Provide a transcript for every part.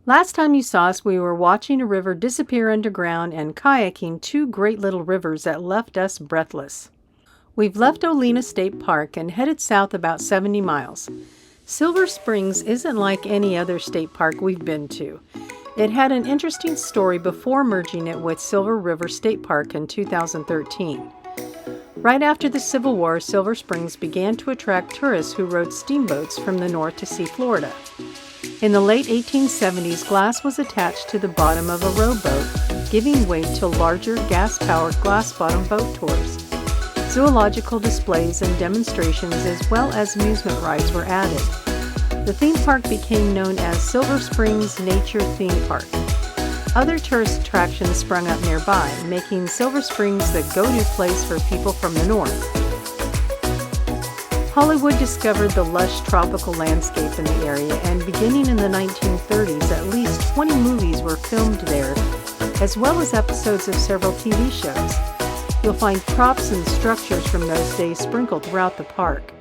Last time you saw us, we were watching a river disappear underground and kayaking two great little rivers that left us breathless. We've left Olena State Park and headed south about 70 miles. Silver Springs isn't like any other state park we've been to. It had an interesting story before merging it with Silver River State Park in 2013. Right after the Civil War, Silver Springs began to attract tourists who rode steamboats from the north to see Florida. In the late 1870s, glass was attached to the bottom of a rowboat, giving way to larger gas-powered glass-bottom boat tours. Zoological displays and demonstrations as well as amusement rides were added. The theme park became known as Silver Springs Nature Theme Park. Other tourist attractions sprung up nearby, making Silver Springs the go-to place for people from the north. Hollywood discovered the lush tropical landscape in the area, and beginning in the 1930s, at least 20 movies were filmed there, as well as episodes of several TV shows. You'll find props and structures from those days sprinkled throughout the park.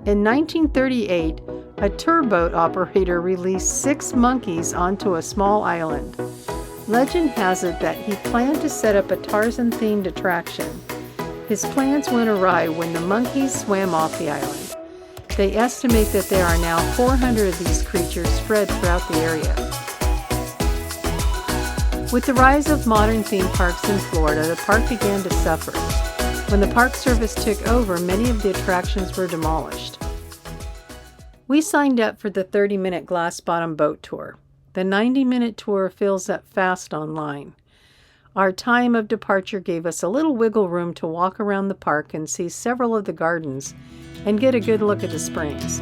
In 1938, a tour boat operator released 6 monkeys onto a small island. Legend has it that he planned to set up a Tarzan-themed attraction. His plans went awry when the monkeys swam off the island. They estimate that there are now 400 of these creatures spread throughout the area. With the rise of modern theme parks in Florida, the park began to suffer. When the Park Service took over, many of the attractions were demolished. We signed up for the 30-minute glass-bottom boat tour. The 90-minute tour fills up fast online. Our time of departure gave us a little wiggle room to walk around the park and see several of the gardens and get a good look at the springs.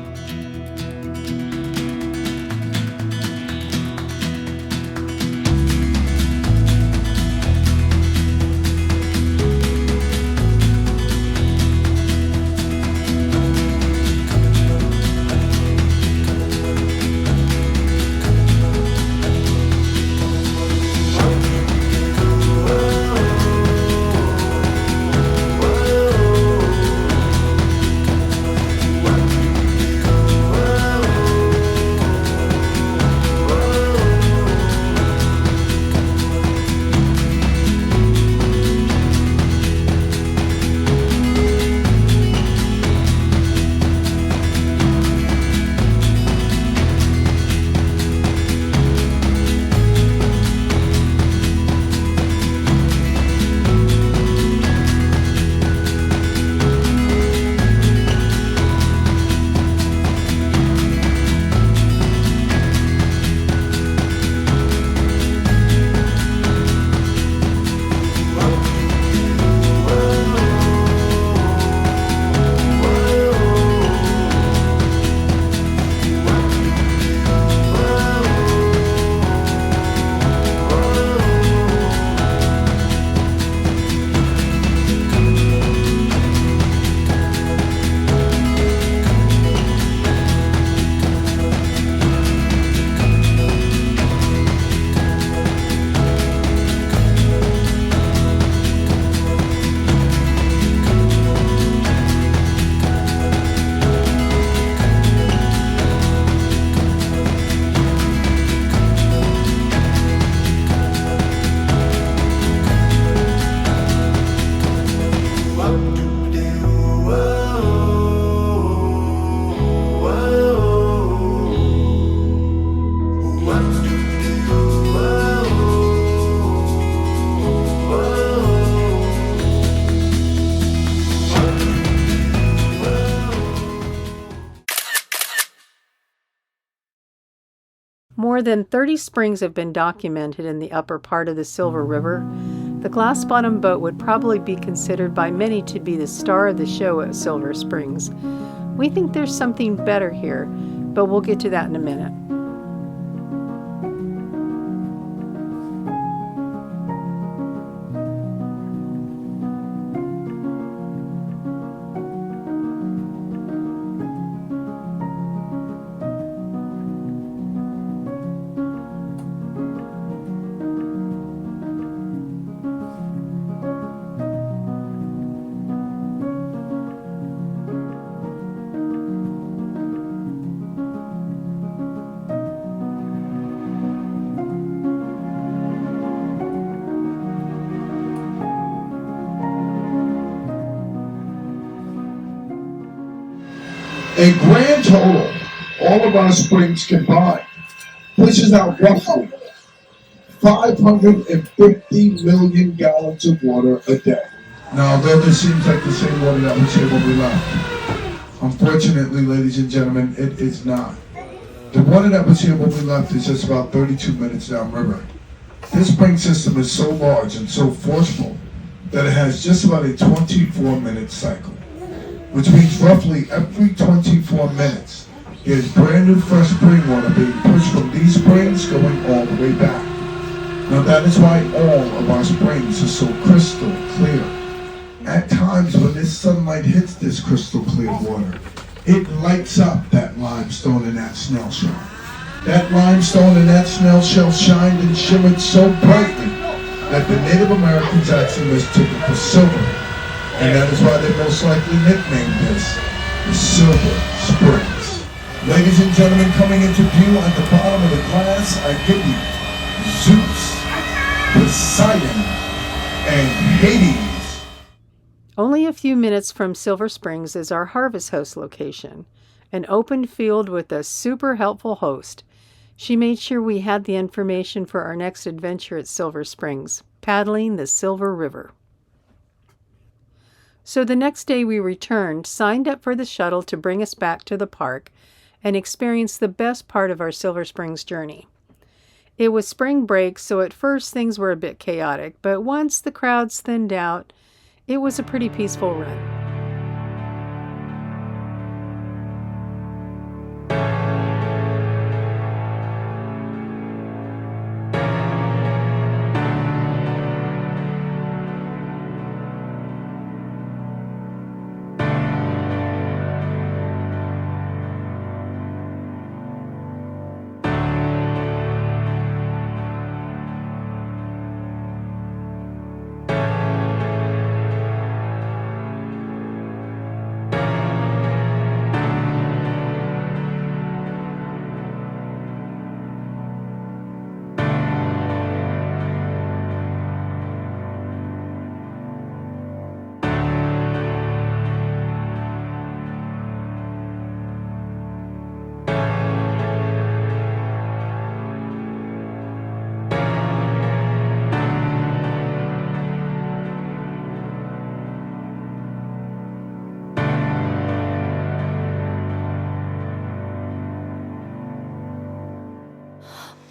More than 30 springs have been documented in the upper part of the Silver River. The glass-bottom boat would probably be considered by many to be the star of the show at Silver Springs. We think there's something better here, but we'll get to that in a minute. A grand total, all of our springs combined, pushes out roughly 550 million gallons of water a day. Now, although this seems like the same water that was here when we left, unfortunately, ladies and gentlemen, it is not. The water that was here when we left is just about 32 minutes downriver. This spring system is so large and so forceful that it has just about a 24-minute cycle, which means roughly every 24 minutes, there's brand new fresh spring water being pushed from these springs going all the way back. Now that is why all of our springs are so crystal clear. At times when this sunlight hits this crystal clear water, it lights up that limestone and that snail shell. That limestone and that snail shell shined and shimmered so brightly that the Native Americans actually mistook it for silver. And that is why they most likely nicknamed this the Silver Springs. Ladies and gentlemen, coming into view at the bottom of the glass, I give you Zeus, Poseidon, and Hades. Only a few minutes from Silver Springs is our Harvest Host location, an open field with a super helpful host. She made sure we had the information for our next adventure at Silver Springs, paddling the Silver River. So the next day we returned, signed up for the shuttle to bring us back to the park, and experienced the best part of our Silver Springs journey. It was spring break, so at first things were a bit chaotic, but once the crowds thinned out, it was a pretty peaceful run.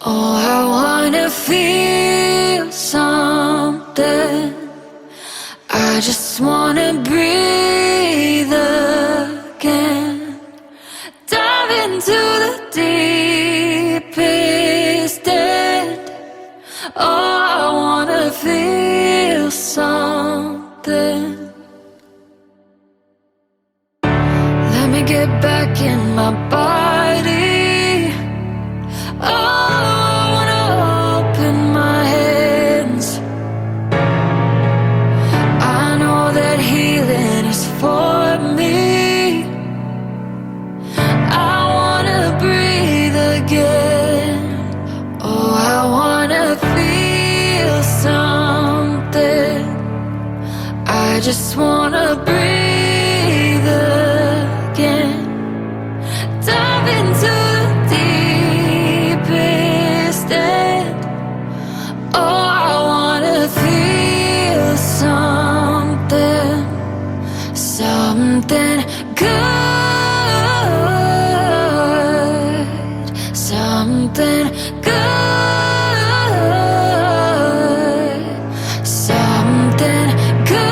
Oh, I wanna feel something. I just wanna breathe again. Dive into the deepest end. Oh, I wanna feel something. Let me get back in my body. Oh, I wanna open my hands. I know that healing is for me. I wanna breathe again. Oh, I wanna feel something. I just wanna breathe again. Dive into the deepest end. Oh, I wanna feel something. Something good. Something good. Something good.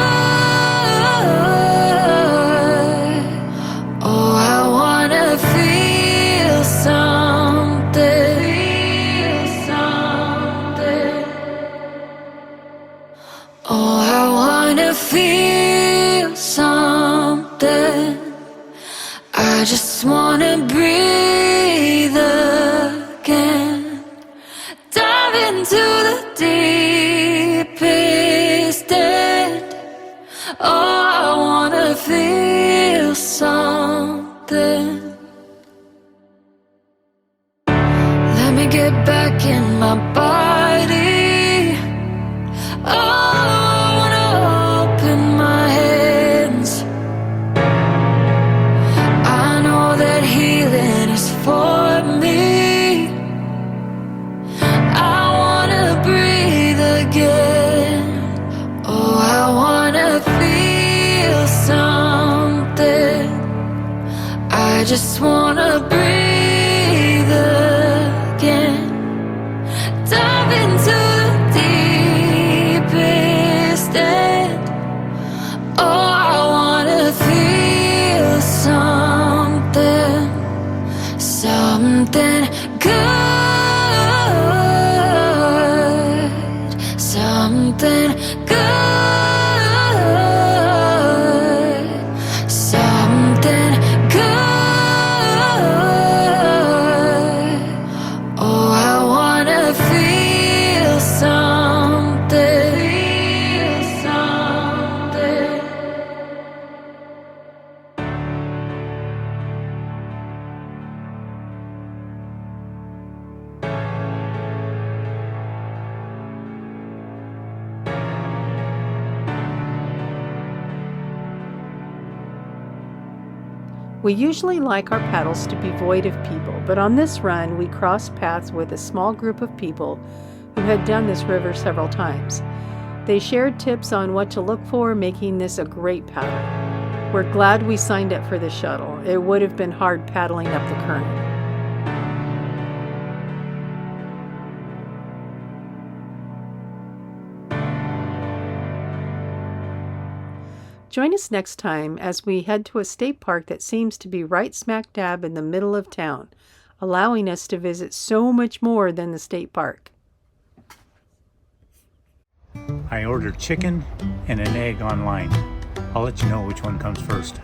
just wanna breathe again. Dive into the deepest end. Oh, I wanna feel something, something good, something good, something good. Oh, I wanna feel something, feel something. We usually like our paddles to be void of people, but on this run we crossed paths with a small group of people who had done this river several times. They shared tips on what to look for, making this a great paddle. We're glad we signed up for the shuttle. It would have been hard paddling up the current. Join us next time as we head to a state park that seems to be right smack dab in the middle of town, allowing us to visit so much more than the state park. I ordered chicken and an egg online. I'll let you know which one comes first.